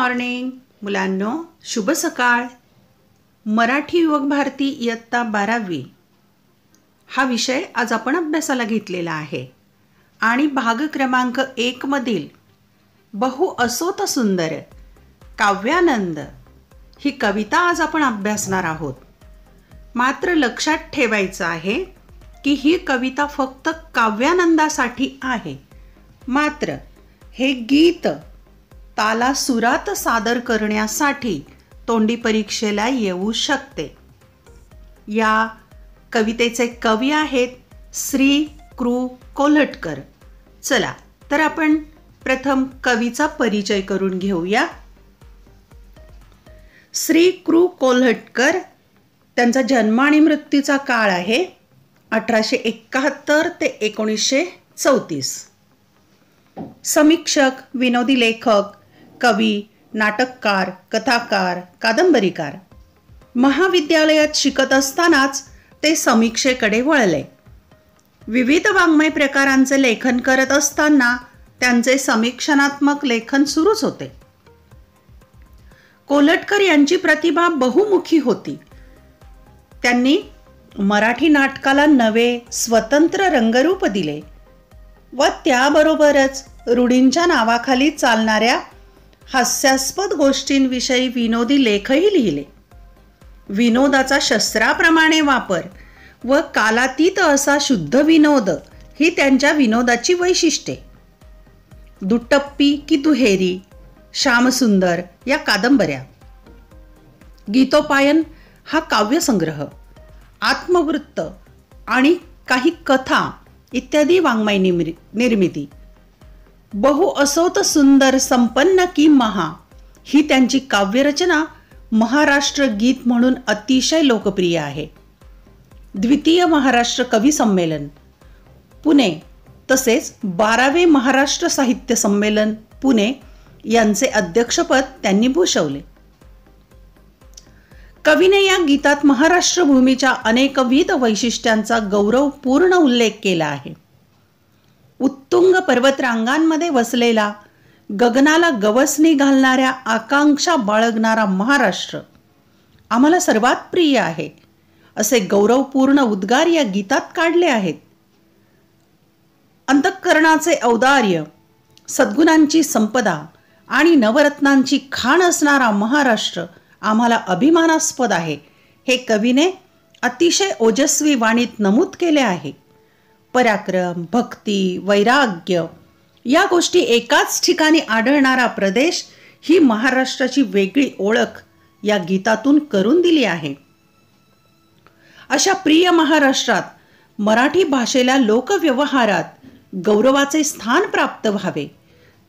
Morning मुलांनो, शुभ सकाळ. मराठी युवक भारती इयत्ता 12वी हा विषय आज आपण अभ्यासाला घेतलेला आहे आणि भाग क्रमांक 1 मधील बहु असोत सुंदर काव्यानंद ही कविता आज आपण अभ्यासणार आहोत. मात्र लक्षात ठेवायचं आहे की ही कविता फक्त काव्यानंदासाठी आहे. मात्र हे गीत ताला सुरात सादर करण्यासाठी तोंडी परीक्षेला येऊ शकते. या कवितेचे कवी आहेत श्री कृ कोल्हटकर. चला तर आपण प्रथम कवीचा परिचय करून घेऊया. श्री कृ कोल्हटकर, त्यांचा जन्म आणि मृत्यूचा काळ आहे 1871 ते 1934. समीक्षक, विनोदी लेखक, कवी, नाटककार, कथाकार, कादंबरीकार. महाविद्यालयात शिकत असतानाच ते समीक्षेकडे वळले. विविध वाङ्मय प्रकारांचे लेखन करत असताना त्यांचे समीक्षणात्मक लेखन सुरूच होते. कोल्हटकर यांची प्रतिभा बहुमुखी होती. त्यांनी मराठी नाटकाला नवे स्वतंत्र रंगरूप दिले व त्याबरोबरच रूढींच्या नावाखाली चालणाऱ्या हास्यास्पद गोष्टींविषयी विनोदी लेखही लिहिले. विनोदाचा शस्त्राप्रमाणे वापर व कालातीत असा शुद्ध विनोद ही त्यांच्या विनोदाची वैशिष्ट्ये. दुटप्पी की दुहेरी, श्यामसुंदर या कादंबऱ्या, गीतोपायन हा काव्यसंग्रह, आत्मवृत्त आणि काही कथा इत्यादी वाङ्मय निर्मिती. बहु असोत सुंदर संपन्न की महा ही त्यांची काव्यरचना महाराष्ट्र गीत म्हणून अतिशय लोकप्रिय आहे. द्वितीय महाराष्ट्र कवी संमेलन पुणे तसेच 12वे महाराष्ट्र साहित्य संमेलन पुणे यांचे अध्यक्षपद त्यांनी भूषवले. कवीने या गीतात महाराष्ट्र भूमीच्या अनेकविध वैशिष्ट्यांचा गौरवपूर्ण उल्लेख केला आहे. उत्तुंग पर्वतरांगांमध्ये वसलेला, गगनाला गवसणी घालणाऱ्या, आकांक्षा बाळगणारा महाराष्ट्र आम्हाला सर्वात प्रिय आहे असे गौरवपूर्ण उद्गार या गीतात काढले आहेत. अंतःकरणाचे औदार्य, सद्गुणांची संपदा आणि नवरत्नांची खाण असणारा महाराष्ट्र आम्हाला अभिमानास्पद आहे हे कवीने अतिशय ओजस्वी वाणीत नमूद केले आहे. पराक्रम, भक्ती, वैराग्य या गोष्टी एकाच ठिकाणी आढळणारा प्रदेश ही महाराष्ट्राची वेगळी ओळख या गीतातून करून दिली आहे. अशा प्रिय महाराष्ट्रात मराठी भाषेला लोकव्यवहारात गौरवाचे स्थान प्राप्त व्हावे,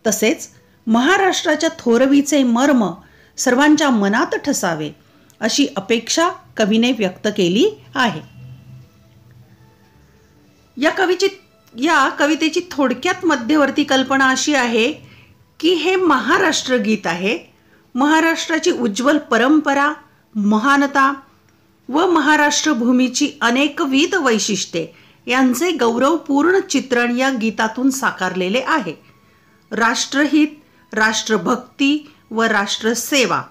तसेच महाराष्ट्राच्या थोरवीचे मर्म सर्वांच्या मनात ठसावे अशी अपेक्षा कवीने व्यक्त केली आहे. या कवितेची थोडक्यात मध्यवर्ती कल्पना अशी आहे की हे महाराष्ट्र गीत आहे. महाराष्ट्राची उज्ज्वल परंपरा, महानता व महाराष्ट्र भूमीची अनेकविध वैशिष्ट्ये यांचे गौरवपूर्ण चित्रण या गीतातून साकारलेले आहे. राष्ट्रहित, राष्ट्रभक्ती व राष्ट्रसेवा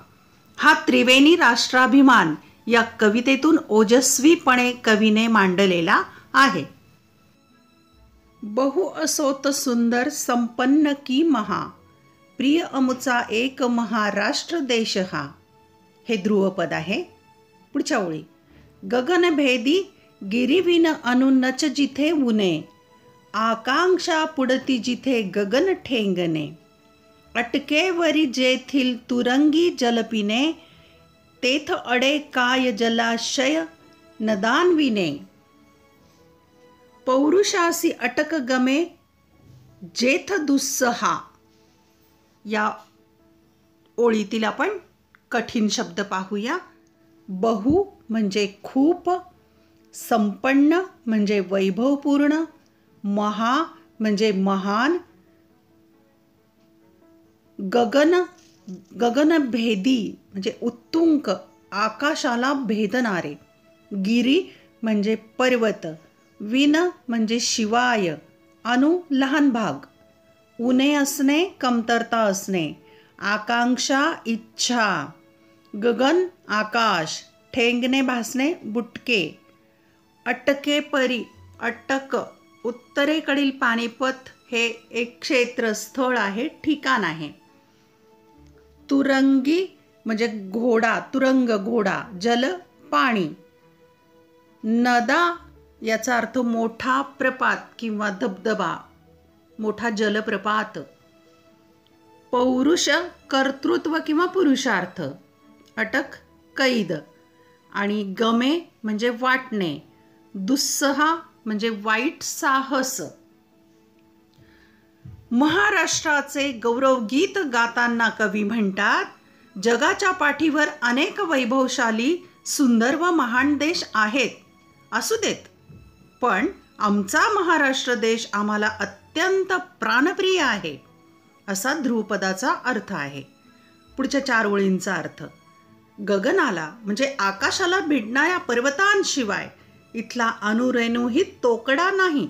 हा त्रिवेणी राष्ट्राभिमान या कवितेतून ओजस्वीपणे कवीने मांडलेला आहे. बहु असोत सुंदर संपन्न की महा, प्रिय अमुचा एक महाराष्ट्र देश हा, हे ध्रुवपद आहे. पुढच्या ओळी, गगनभेदी गिरिविन अनुन्नच जिथे उने, आकांक्षा पुढती जिथे गगन ठेंगणे, अटकेवरी जेथील तुरंगी जलपिने, तेथ अडे काय जलाशय नदान्विने, पौरुषासी अटक गमे जेथ दुस्सहा. या ओळीतील आपण कठीण शब्द पाहूया. बहु म्हणजे खूप, संपन्न म्हणजे वैभवपूर्ण, महा म्हणजे महान, गगनभेदी म्हणजे उत्तुंग, आकाशाला भेदणारे, गिरी म्हणजे पर्वत, विन म्हणजे शिवाय, अनु लहान भाग, उणे असणे, कमतरता असणे आकांक्षा इच्छा, गगन आकाश, ठेंगणे भासणे बुटके, अटके परी अटक, उत्तरेकडील पानिपत हे एक क्षेत्रस्थळ आहे, ठिकाण आहे. तुरंगी म्हणजे घोडा, तुरंग घोडा, जल पाणी. नदा याचा अर्थ मोठा प्रपात किंवा धबधबा, मोठा जलप्रपात. पौरुष कर्तृत्व किंवा पुरुषार्थ, अटक कैद. आणि गमे म्हणजे वाटणे, दुस्सहा म्हणजे वाईट साहस. महाराष्ट्राचे गौरवगीत गाताना कवी म्हणतात, जगाच्या पाठीवर अनेक वैभवशाली सुंदर व महान देश आहेत, असू देत, पण आमचा महाराष्ट्र देश आम्हाला अत्यंत प्राणप्रिय आहे, असा ध्रुवपदाचा अर्थ आहे. पुढच्या 4 ओळींचा अर्थ. गगनाला म्हणजे आकाशाला भिडणाऱ्या पर्वतांशिवाय इथला अनुरेणूही तोकडा नाही.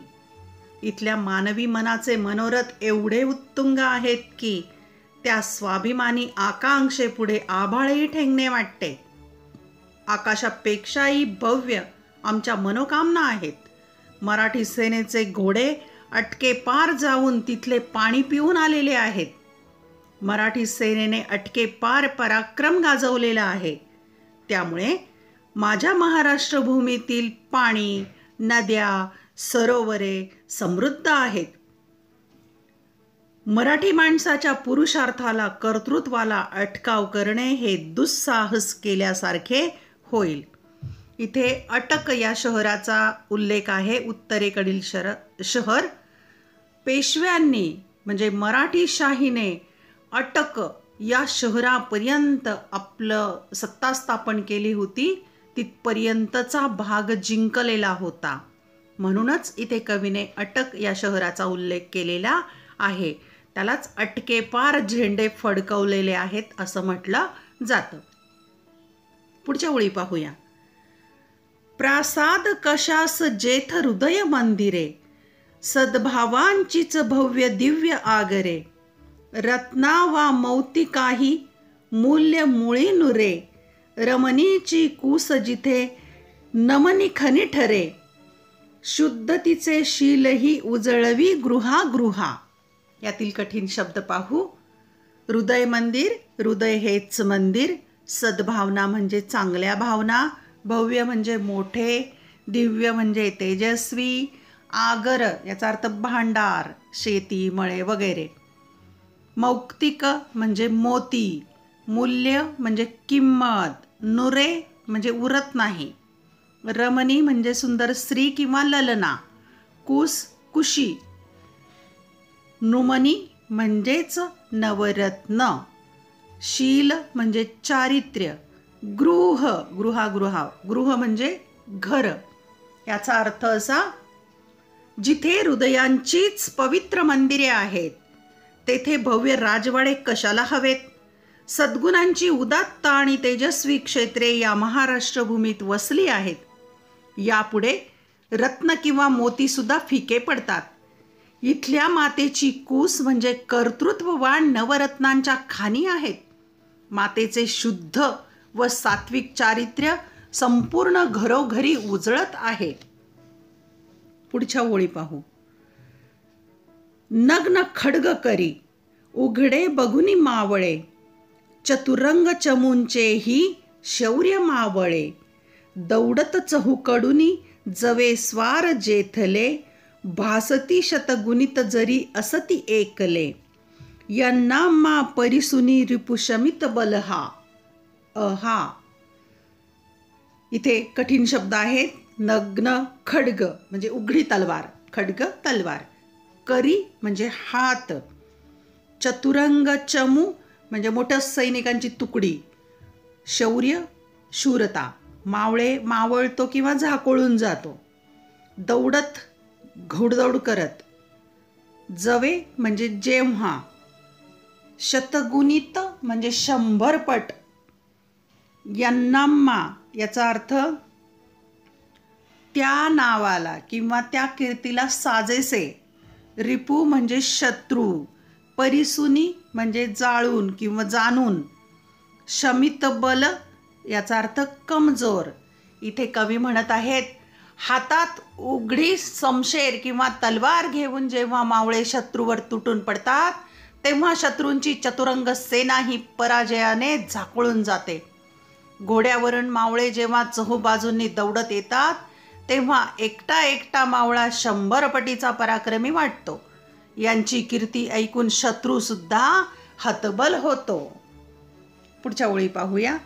इथल्या मानवी मनाचे मनोरथ एवढे उत्तुंग आहेत की त्या स्वाभिमानी आकांक्षेपुढे आभाळही ठेंगणे वाटते. आकाशापेक्षाही भव्य आमच्या मनोकामना आहेत. मराठी सेनेचे घोडे अटके पार जाऊन तिथले पाणी पिऊन आलेले आहेत. मराठी सेनेने अटके पार पराक्रम गाजवलेला आहे. त्यामुळे माझ्या महाराष्ट्र भूमीतील पाणी, नद्या, सरोवरे समृद्ध आहेत. मराठी माणसाच्या पुरुषार्थाला, कर्तृत्वाला अटकाव करणे हे दुस्साहस केल्यासारखे होईल. इथे अटक या शहराचा उल्लेख आहे, उत्तरेकडील शहर. पेशव्यांनी म्हणजे मराठी शाहीने अटक या शहरापर्यंत आपलं सत्ता स्थापन केली होती. तिथपर्यंतचा भाग जिंकलेला होता. म्हणूनच इथे कवीने अटक या शहराचा उल्लेख केलेला आहे. त्यालाच अटके पार झेंडे फडकवलेले आहेत असं म्हटलं जातं. पुढच्या ओळी पाहूया. प्रासाद कशास जेथ हृदय मंदिरे, सद्भावांचीच भव्य दिव्य आगरे, रत्ना वा मौती काही मूल्य मुळी नुरे, रमणीची कूस जिथे नमनी खनी ठरे, शुद्धतीचे शीलही उजळवी गृहा. यातील कठीण शब्द पाहू. हृदय मंदिर, हृदय हेच मंदिर. सद्भावना म्हणजे चांगल्या भावना, भव्य म्हणजे मोठे, दिव्य म्हणजे तेजस्वी, आगर याचा अर्थ भांडार, शेती, मळे वगैरे. मौक्तिक म्हणजे मोती, मूल्य म्हणजे किंमत, नुरे म्हणजे उरत नाही, रमणी म्हणजे सुंदर स्त्री किंवा ललना, कुस कुशी, नुमनी म्हणजेच नवरत्न, शील म्हणजे चारित्र्य, गृह म्हणजे घर. याचा अर्थ असा, जिथे हृदयांचीच पवित्र मंदिरे आहेत तेथे भव्य राजवाडे कशाला हवेत. सद्गुणांची उदात्त आणि तेजस्वी क्षेत्रे या महाराष्ट्र भूमीत वसली आहेत. यापुढे रत्न किंवा मोती सुद्धा फिके पडतात. इथल्या मातेची कूस म्हणजे कर्तृत्ववान नवरत्नांच्या खाणी आहेत. मातेचे शुद्ध व सात्विक चारित्र्य संपूर्ण घरोघरी उजळत आहे. पुढच्या ओळी पाहू. नग्न खड्ग करी उघडे बघुनी मावळे, चतुरंग चमूंचेही शौर्य मावळे, दौडत चहूकडुनी जवे स्वार जेथले, भासती शतगुणित जरी असती एकले, यांना मा परिसुनी रिपुशमित बलहा. अहा. इथे कठीण शब्द आहेत. नग्न खड्ग म्हणजे उघडी तलवार, खड्ग तलवार. करी म्हणजे हात. चतुरंग चमू म्हणजे मोठ्या सैनिकांची तुकडी. शौर्य शूरता. मावळे मावळतो किंवा झाकोळून जातो. दौडत घोडदौड करत. जवे म्हणजे जेव्हा. शतगुणित म्हणजे 100 पट. यन्नाम्मा याचा अर्थ त्या नावाला किंवा त्या कीर्तीला साजेसे. रिपू म्हणजे शत्रू. परिसुनी म्हणजे जाळून किंवा जाणून. शमित बल याचा अर्थ कमजोर. इथे कवी म्हणत आहेत, हातात उघडी समशेर किंवा तलवार घेऊन जेव्हा मावळे शत्रूवर तुटून पडतात तेव्हा शत्रूंची चतुरंग सेना ही पराजयाने झाकोळून जाते. घोड्यावरून मावळे जेव्हा चहूबाजूंनी दौडत येतात तेव्हा एकटा एकटा मावळा 100 पटीचा पराक्रमी वाटतो. यांची कीर्ती ऐकून शत्रूसुद्धा हतबल होतो. पुढच्या ओळी पाहूया.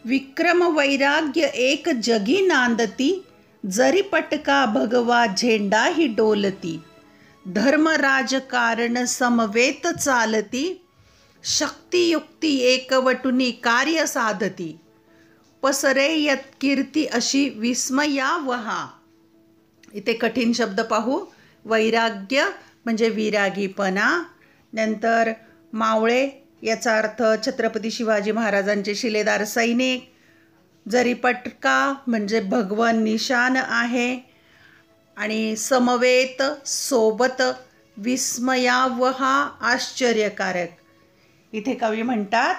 विक्रम वैराग्य एक जगी नांदती, जरी पटका भगवा झेंडा ही डोलती. धर्म राजकारण समवेत चालती, शक्तियुक्ती एकवटुनी कार्य साधती. पसरे यत कीर्ती अशी विस्मयावहा. इथे कठीण शब्द पाहू. वैराग्य म्हणजे विरागीपणा. नंतर मावळे याचा अर्थ छत्रपती शिवाजी महाराजांचे शिलेदार सैनिक. जरी पटका म्हणजे भगवन निशान आहे. आणि समवेत सोबत, विस्मयावहा आश्चर्यकारक. इथे कवी म्हणतात,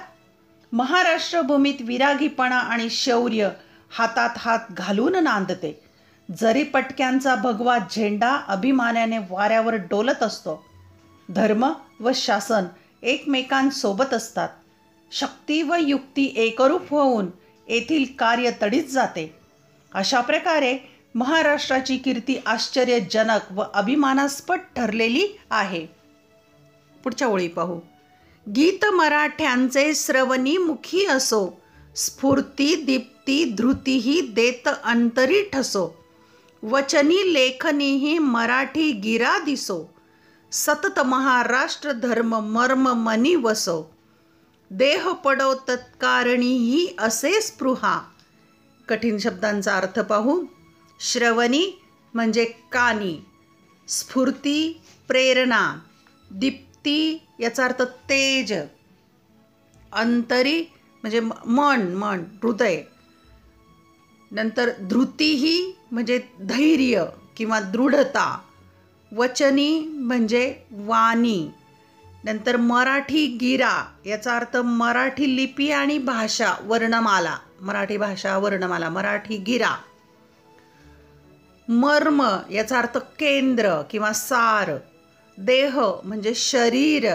महाराष्ट्र भूमीत विरागीपणा आणि शौर्य हातात हात घालून नांदते. जरी पटक्यांचा भगवा झेंडा अभिमानाने वाऱ्यावर डोलत असतो. धर्म व शासन एकमेकांसोबत असतात. शक्ती व युक्ती एकरूप होऊन येथील कार्य तडीत जाते. अशा प्रकारे महाराष्ट्राची कीर्ती आश्चर्यजनक व अभिमानास्पद ठरलेली आहे. पुढच्या ओळी पाहू. गीत मराठ्यांचे श्रवणी मुखी असो, स्फूर्ती दीप्ती धृतीही देत अंतरी ठसो. वचनी लेखनीही मराठी गिरा दिसो, सतत महाराष्ट्र धर्म मर्म मनी वसो. देह पडो तत्कारणीही असे स्पृहा. कठीण शब्दांचा अर्थ पाहू. श्रवणी म्हणजे कानी, स्फूर्ती प्रेरणा, दीप्ती याचा अर्थ तेज, अंतरी म्हणजे मन हृदय. नंतर धृतीही म्हणजे धैर्य किंवा दृढता. वचनी म्हणजे वाणी. नंतर मराठी गिरा याचा अर्थ मराठी लिपी आणि भाषा वर्णमाला. मराठी भाषा वर्णमाला मराठी गिरा. मर्म याचा अर्थ केंद्र किंवा सार. देह म्हणजे शरीर.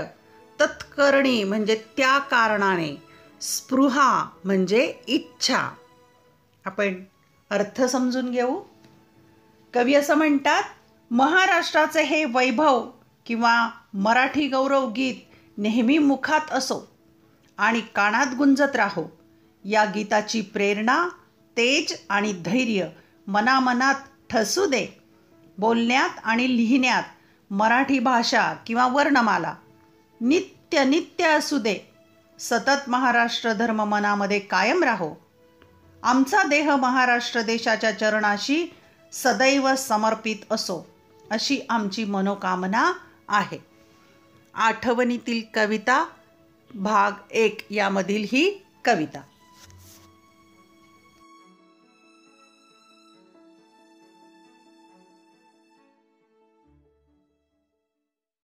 तत्करणी म्हणजे त्या कारणाने. स्पृहा म्हणजे इच्छा. आपण अर्थ समजून घेऊ. कवी असं म्हणतात, महाराष्ट्राचे हे वैभव किंवा मराठी गौरव गीत नेहमी मुखात असो आणि कानात गुंजत राहो. या गीताची प्रेरणा, तेज आणि धैर्य मनामनात ठसू दे. बोलण्यात आणि लिहिण्यात मराठी भाषा किंवा वर्णमाला नित्य असू दे. सतत महाराष्ट्र धर्म मनामध्ये कायम राहो. आमचा देह महाराष्ट्र देशाच्या चरणाशी सदैव समर्पित असो, अशी आमची मनोकामना आहे. आठवणीतील कविता भाग 1 यामधील ही कविता.